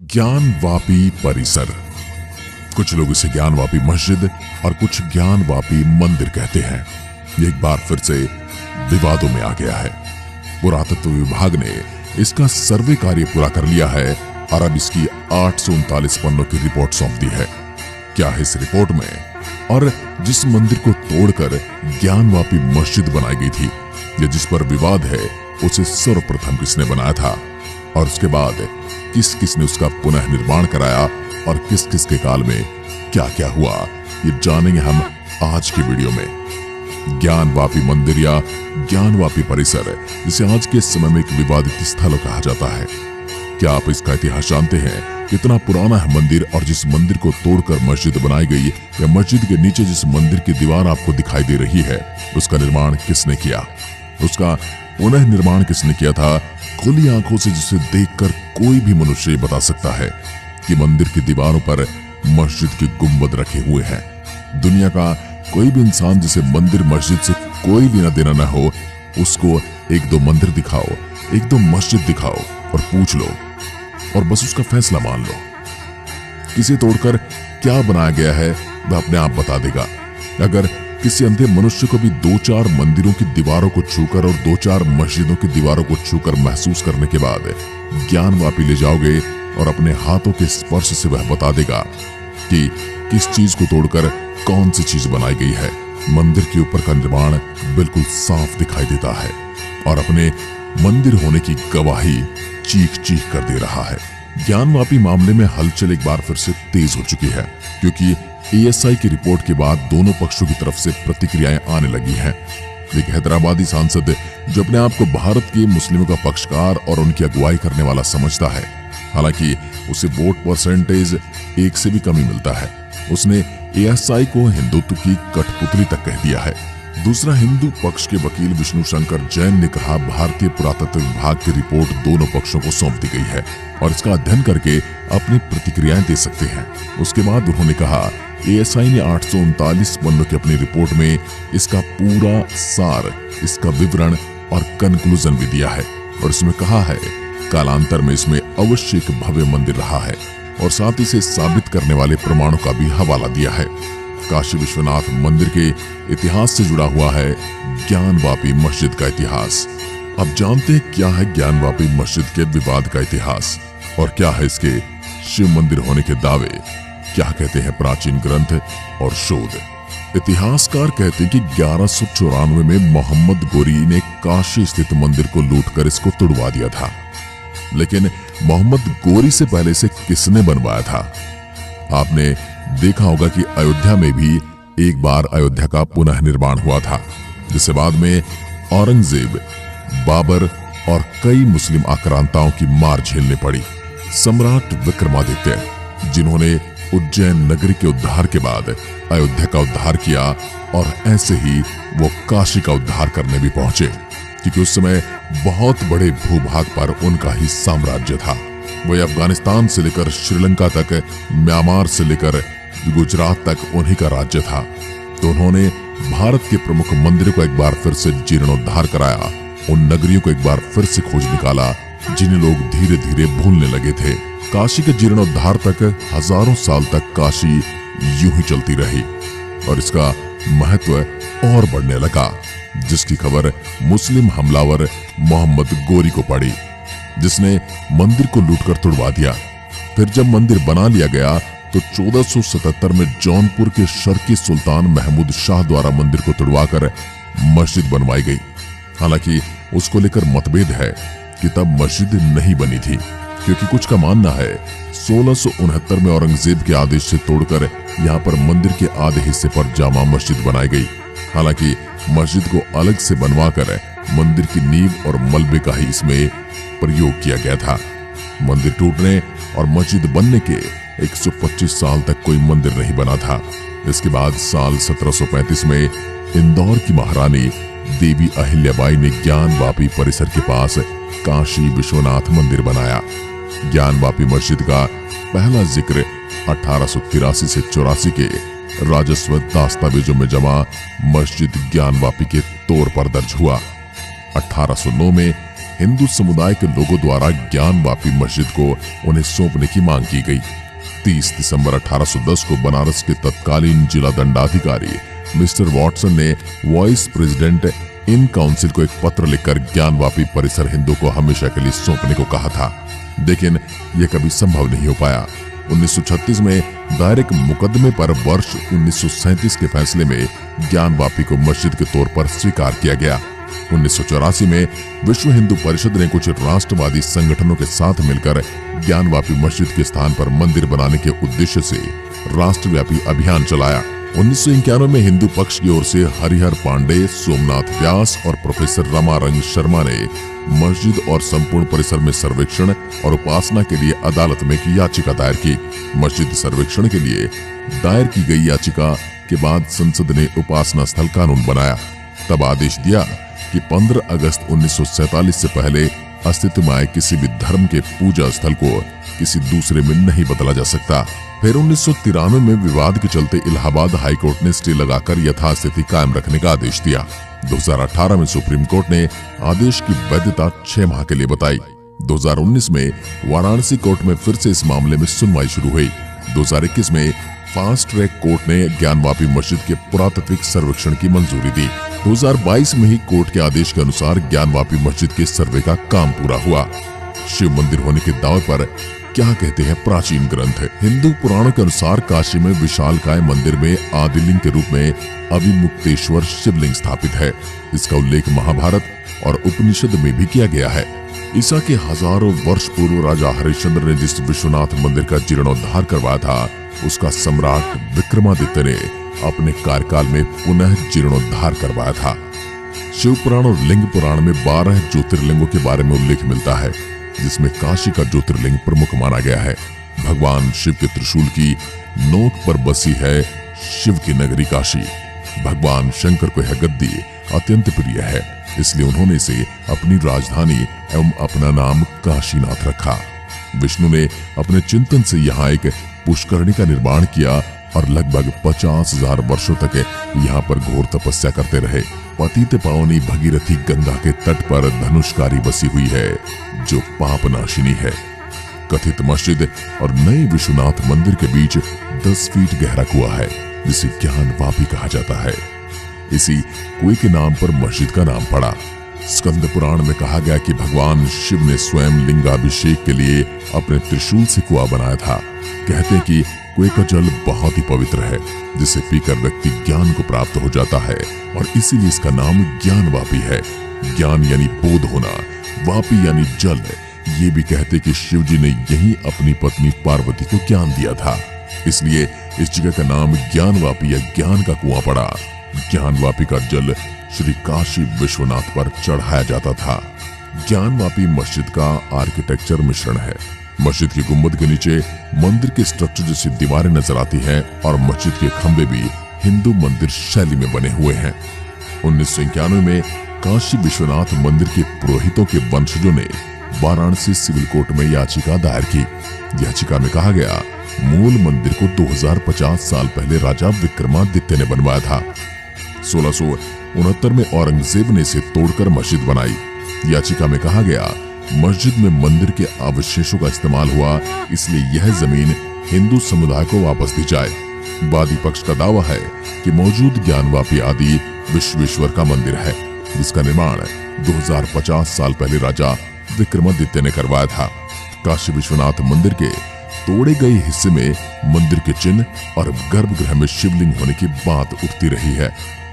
ज्ञानवापी परिसर। कुछ लोग इसे ज्ञानवापी मस्जिद और कुछ ज्ञानवापी मंदिर कहते हैं। ये एक बार फिर से विवादों में आ गया है। पुरातत्व विभाग ने इसका सर्वे कार्य पूरा कर लिया है और अब इसकी 839 पन्नों की रिपोर्ट सौंप दी है। क्या है इस रिपोर्ट में? और जिस मंदिर को तोड़कर ज्ञानवापी मस्जिद बनाई गई थी, या जिस पर विवाद है, उसे सर्वप्रथम किसने बनाया था और उसके बाद किस किस ने उसका पुनः निर्माण कराया और किस किस के काल में क्या क्या हुआ, ये जानेंगे हम आज की वीडियो में। ज्ञानवापी मंदिर या ज्ञानवापी परिसर, जिसे आज के समय में एक विवादित स्थल कहा जाता है। क्या आप इसका इतिहास जानते हैं? कितना पुराना है मंदिर और जिस मंदिर को तोड़कर मस्जिद बनाई गई, या मस्जिद के नीचे जिस मंदिर की दीवार आपको दिखाई दे रही है, उसका निर्माण किसने किया? उसका पुनः निर्माण किसने किया था? खुली आंखों से जिसे देखकर कोई भी मनुष्य बता सकता है कि मंदिर की दीवारों पर मस्जिद के गुंबद रखे हुए हैं। दुनिया का कोई भी इंसान जिसे मंदिर मस्जिद से कोई लेना देना न हो, उसको एक दो मंदिर दिखाओ, एक दो मस्जिद दिखाओ और पूछ लो और बस उसका फैसला मान लो। किसे तोड़कर क्या बनाया गया है वह अपने आप बता देगा। अगर किसी अंधे मनुष्य को भी दो चार मंदिरों की दीवारों को छूकर और दो चार मस्जिदों की दीवारों को छूकर महसूस करने के बाद ज्ञानवापी ले जाओगे और अपने हाथों के स्पर्श से वह बता देगा कि किस चीज को तोड़कर कौन सी चीज बनाई गई है। मंदिर के ऊपर का निर्माण बिल्कुल साफ दिखाई देता है और अपने मंदिर होने की गवाही चीख चीख कर दे रहा है। ज्ञानवापी मामले में हलचल एक बार फिर से तेज हो चुकी है, क्योंकि ASI की रिपोर्ट के बाद दोनों पक्षों की तरफ से प्रतिक्रियाएं आने लगी हैं। एक हैदराबादी सांसद जो अपने आप को भारत के मुस्लिमों का पक्षकार और उनकी अगुवाई करने वाला समझता है, हालांकि उसे वोट परसेंटेज 1 से भी कम ही मिलता है, उसने ASI को हिंदुत्व की कठपुतली तक कह दिया है। दूसरा हिंदू पक्ष के वकील विष्णु शंकर जैन ने कहा, भारतीय पुरातत्व विभाग की रिपोर्ट दोनों पक्षों को सौंप दी गई है और इसका अध्ययन करके अपनी प्रतिक्रियाएं दे सकते हैं। उसके बाद उन्होंने कहा, ASI ने 839 पन्नों की अपनी रिपोर्ट में इसका पूरा सार, इसका विवरण और कंक्लूजन भी दिया है और इसमें कहा है कालांतर में इसमें अवश्य एक भव्य मंदिर रहा है और साथ ही इसे साबित करने वाले प्रमाणों का भी हवाला दिया है। काशी विश्वनाथ मंदिर के इतिहास से जुड़ा हुआ है ज्ञानवापी मस्जिद का इतिहास। अब जानते हैं क्या है ज्ञानवापी मस्जिद के विवाद का इतिहास और क्या है इसके शिव मंदिर होने के दावे, क्या कहते हैं प्राचीन ग्रंथ और शोध। इतिहासकार कहते हैं कि 1194 में मोहम्मद गोरी ने काशी स्थित मंदिर को लूटकर इसको तुड़वा दिया था। लेकिन मोहम्मद गोरी से पहले इसे किसने बनवाया था? आपने देखा होगा कि अयोध्या में भी एक बार अयोध्या का पुनः निर्माण हुआ था, जिसे बाद में औरंगजेब, बाबर और कई मुस्लिम आक्रांताओं की मार झेलनी पड़ी। सम्राट विक्रमादित्य, जिन्होंने उज्जैन नगरी के उद्धार के बाद अयोध्या का उद्धार किया और ऐसे ही वो काशी का उद्धार करने भी पहुंचे, क्योंकि उस समय बहुत बड़े भूभाग पर उनका ही साम्राज्य था। वही अफगानिस्तान से लेकर श्रीलंका तक, म्यांमार से लेकर गुजरात तक उन्हीं का राज्य था। तो उन्होंने भारत के प्रमुख मंदिरों को एक बार फिर से जीर्णोद्धार कराया, उन नगरियों को एक बार फिर से खोज निकाला जिन्हें लोग धीरे धीरे भूलने लगे थे। काशी के जीर्णोद्धार तक हजारों साल तक काशी यूं ही चलती रही और इसका महत्व और बढ़ने लगा, जिसकी खबर मुस्लिम हमलावर मोहम्मद गोरी को पड़ी, जिसने मंदिर को लूटकर तुड़वा दिया। फिर जब मंदिर बना लिया गया तो 1477 में जौनपुर के शर्की सुल्तान महमूद शाह द्वारा मंदिर को तुड़वाकर मस्जिद बनवाई गई। हालांकि उसको लेकर मतभेद है कि तब मस्जिद नहीं बनी थी, क्योंकि कुछ का मानना है 1669 में औरंगजेब के आदेश से तोड़कर यहाँ पर मंदिर के आधे हिस्से पर जामा मस्जिद बनाई गई। हालांकि मस्जिद को अलग से बनवाकर मंदिर की नींव और मलबे का ही इसमें प्रयोग किया गया था। मंदिर टूटने और मस्जिद बनने के 125 साल तक कोई मंदिर नहीं बना था। इसके बाद साल 1735 में इंदौर की महारानी देवी अहिल्याबाई ने ज्ञानवापी परिसर के पास काशी विश्वनाथ मंदिर बनाया। ज्ञानवापी मस्जिद का पहला जिक्र 1883 से 84 के राजस्व दस्तावेजों में जमा मस्जिद ज्ञानवापी के तौर पर दर्ज हुआ। 1809 में हिंदू समुदाय के लोगों द्वारा ज्ञानवापी मस्जिद को उन्हें सौंपने की मांग की गई। 30 दिसंबर 1810 को बनारस के तत्कालीन जिला दंडाधिकारी मिस्टर वॉटसन ने वाइस प्रेसिडेंट इन काउंसिल को एक पत्र लिखकर ज्ञानवापी परिसर हिंदू को हमेशा के लिए सौंपने को कहा था, लेकिन यह कभी संभव नहीं हो पाया। 1936 में दायर एक मुकदमे पर वर्ष 1937 के फैसले में ज्ञानवापी को मस्जिद के तौर पर स्वीकार किया गया। 1984 में विश्व हिंदू परिषद ने कुछ राष्ट्रवादी संगठनों के साथ मिलकर ज्ञानवापी मस्जिद के स्थान पर मंदिर बनाने के उद्देश्य से राष्ट्रव्यापी अभियान चलाया। 1991 में हिंदू पक्ष की ओर से हरिहर पांडे, सोमनाथ व्यास और प्रोफेसर रमारंग शर्मा ने मस्जिद और संपूर्ण परिसर में सर्वेक्षण और उपासना के लिए अदालत में एक याचिका दायर की। मस्जिद सर्वेक्षण के लिए दायर की गई याचिका के बाद संसद ने उपासना स्थल कानून बनाया। तब आदेश दिया कि 15 अगस्त 1947 से पहले अस्तित्व में आए किसी भी धर्म के पूजा स्थल को किसी दूसरे में नहीं बदला जा सकता। फिर 1993 में विवाद के चलते इलाहाबाद हाई कोर्ट ने स्टे लगाकर यथास्थिति कायम रखने का आदेश दिया। 2018 में सुप्रीम कोर्ट ने आदेश की वैधता 6 माह के लिए बताई। 2019 में वाराणसी कोर्ट में फिर से इस मामले में सुनवाई शुरू हुई। 2021 में फास्ट ट्रैक कोर्ट ने ज्ञानवापी मस्जिद के पुरातात्विक सर्वेक्षण की मंजूरी दी। 2022 में ही कोर्ट के आदेश के अनुसार ज्ञानवापी मस्जिद के सर्वे का काम पूरा हुआ। शिव मंदिर होने के दावे पर क्या कहते हैं प्राचीन ग्रंथ? हिंदू पुराणों के अनुसार काशी में विशालकाय मंदिर में आदिलिंग के रूप में अविमुक्तेश्वर शिवलिंग स्थापित है। इसका उल्लेख महाभारत और उपनिषद में भी किया गया है। ईसा के हजारों वर्ष पूर्व राजा हरिश्चंद्र ने जिस विश्वनाथ मंदिर का जीर्णोद्धार करवाया था, उसका सम्राट विक्रमादित्य ने अपने कार्यकाल में पुनः जीर्णोद्धार करवाया था। शिव पुराण और लिंग पुराण में 12 ज्योतिर्लिंगों के बारे में उल्लेख मिलता है, जिसमें काशी का ज्योतिर्लिंग प्रमुख माना गया है। भगवान शिव के त्रिशूल की नोक पर बसी है शिव की नगरी काशी। भगवान शंकर को यह गद्दी अत्यंत प्रिय है, इसलिए उन्होंने इसे अपनी राजधानी एवं अपना नाम काशीनाथ रखा। विष्णु ने अपने चिंतन से यहाँ एक पुष्करणी का निर्माण किया और लगभग 50,000 वर्षों तक यहाँ पर घोर तपस्या करते रहे। पतित पावनी भगीरथी गंगा के तट पर धनुषकारी बसी हुई है, जो पापनाशिनी है। कथित मस्जिद और नए विश्वनाथ मंदिर के बीच 10 फीट गहरा कुआं है, जिसे ज्ञानवापी कहा जाता है। इसी कुएं के नाम पर मस्जिद का नाम पड़ा। स्कंद पुराण में कहा गया कि भगवान शिव ने स्वयं लिंगाभिषेक के लिए अपने त्रिशूल से कुआं बनाया था। कहते हैं कि कुएं का जल बहुत ही पवित्र है, जिसे पीकर व्यक्ति ज्ञान को प्राप्त हो जाता है और इसीलिए इसका नाम ज्ञानवापी है। ज्ञान यानी बोध होना, वापी यानी जल। ये भी कहते कि शिव जी ने यही अपनी पत्नी पार्वती को ज्ञान दिया था, इसलिए इस जगह का नाम ज्ञानवापी या ज्ञान का कुआं पड़ा। ज्ञानवापी का जल श्री काशी विश्वनाथ पर चढ़ाया जाता था। ज्ञानवापी मस्जिद का आर्किटेक्चर मिश्रण है। मस्जिद के गुंबद के नीचे मंदिर के स्ट्रक्चर जैसी दीवारें नजर आती हैं और मस्जिद के खंभे भी हिंदू मंदिर शैली में बने हुए हैं। 1991 में काशी विश्वनाथ मंदिर के पुरोहितों के वंशजों ने वाराणसी सिविल कोर्ट में याचिका दायर की। याचिका में कहा गया, मूल मंदिर को 2050 साल पहले राजा विक्रमादित्य ने बनवाया था। 1669 में औरंगजेब ने इसे तोड़कर मस्जिद बनाई। याचिका में कहा गया, मस्जिद में मंदिर के अवशेषों का इस्तेमाल हुआ, इसलिए यह जमीन हिंदू समुदाय को वापस दी जाए। वादी पक्ष का दावा है कि मौजूद ज्ञानवापी आदि विश्वेश्वर का मंदिर है, जिसका निर्माण 2050 साल पहले राजा विक्रमादित्य ने करवाया था। काशी विश्वनाथ मंदिर के तोड़े गए हिस्से में मंदिर के चिन्ह और गर्भगृह में शिवलिंग होने की बात उठती रही है।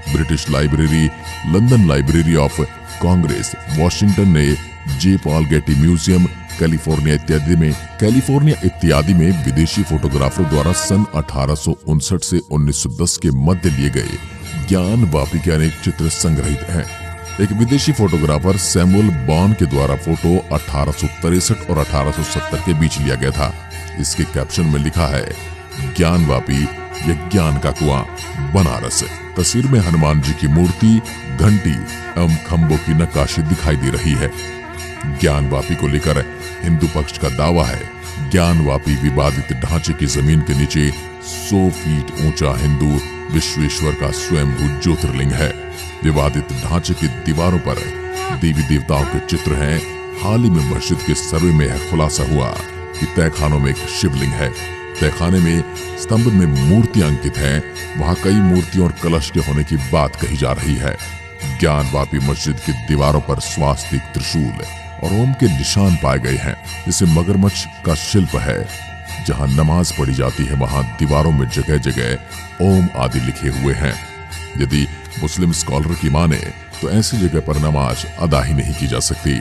British library, London library of Congress, Washington ने जे पॉल गेटी म्यूजियम, कैलिफोर्निया इत्यादि में विदेशी फोटोग्राफर द्वारा सन 1859 से 1910 के मध्य लिए गए ज्ञानवापी के अनेक चित्र संग्रहित हैं। एक विदेशी फोटोग्राफर सैमुअल बॉन के द्वारा फोटो 1863 और 1870 के बीच लिया गया था। इसके कैप्शन में लिखा है, ज्ञानवापी या ज्ञान का कुआं, बनारस। तस्वीर में हनुमान जी की मूर्ति, घंटी एवं खंभों की नक्काशी दिखाई दे रही है। ज्ञानवापी को लेकर हिंदू पक्ष का दावा है, ज्ञानवापी विवादित ढांचे की जमीन के नीचे 100 फीट ऊंचा हिंदू विश्वेश्वर का स्वयंभू ज्योतिर्लिंग है। विवादित ढांचे की दीवारों पर देवी देवताओं के चित्र हैं हाल ही में मस्जिद के सर्वे में यह खुलासा हुआ कि तहखानों में एक शिवलिंग है। तहखाने में स्तंभ में मूर्तियां अंकित हैं। वहां कई मूर्तियों और कलश के होने की बात कही जा रही है। ज्ञानवापी मस्जिद की दीवारों पर स्वास्तिक, त्रिशूल और ओम के निशान पाए गए हैं। इसे मगरमच्छ का शिल्प है। जहां नमाज पढ़ी जाती है वहां दीवारों में जगह जगह ओम आदि लिखे हुए हैं। यदि मुस्लिम स्कॉलर की माने तो ऐसी जगह पर नमाज अदा ही नहीं की जा सकती,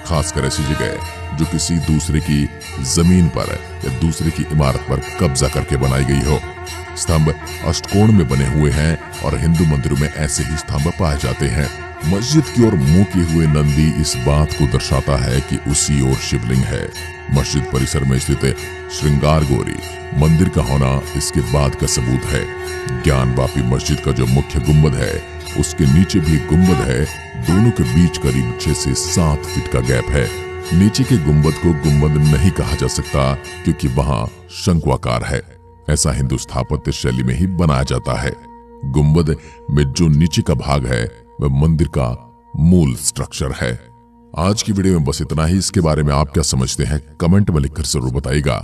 खासकर ऐसी जगह जो किसी दूसरे की जमीन पर या दूसरे की इमारत पर कब्जा करके बनाई गई हो। स्तंभ अष्टकोण में बने हुए हैं और हिंदू मंदिरों में ऐसे ही स्तंभ पाए जाते हैं। मस्जिद की ओर मुंह किए हुए नंदी इस बात को दर्शाता है कि उसी ओर शिवलिंग है। मस्जिद परिसर में स्थित श्रृंगार गौरी मंदिर का होना इसके बाद का सबूत है। ज्ञानवापी मस्जिद का जो मुख्य गुंबद है उसके नीचे भी गुंबद है। दोनों के बीच करीब 6 से 7 फीट का गैप है। नीचे के गुंबद को गुंबद नहीं कहा जा सकता क्योंकि वहां शंक्वाकार है। ऐसा हिंदू स्थापत्य शैली में ही बनाया जाता है। गुंबद में जो नीचे का भाग है वह मंदिर का मूल स्ट्रक्चर है। आज की वीडियो में बस इतना ही। इसके बारे में आप क्या समझते हैं कमेंट में लिखकर जरूर बताइएगा।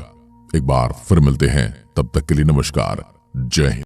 एक बार फिर मिलते हैं, तब तक के लिए नमस्कार, जय हिंद।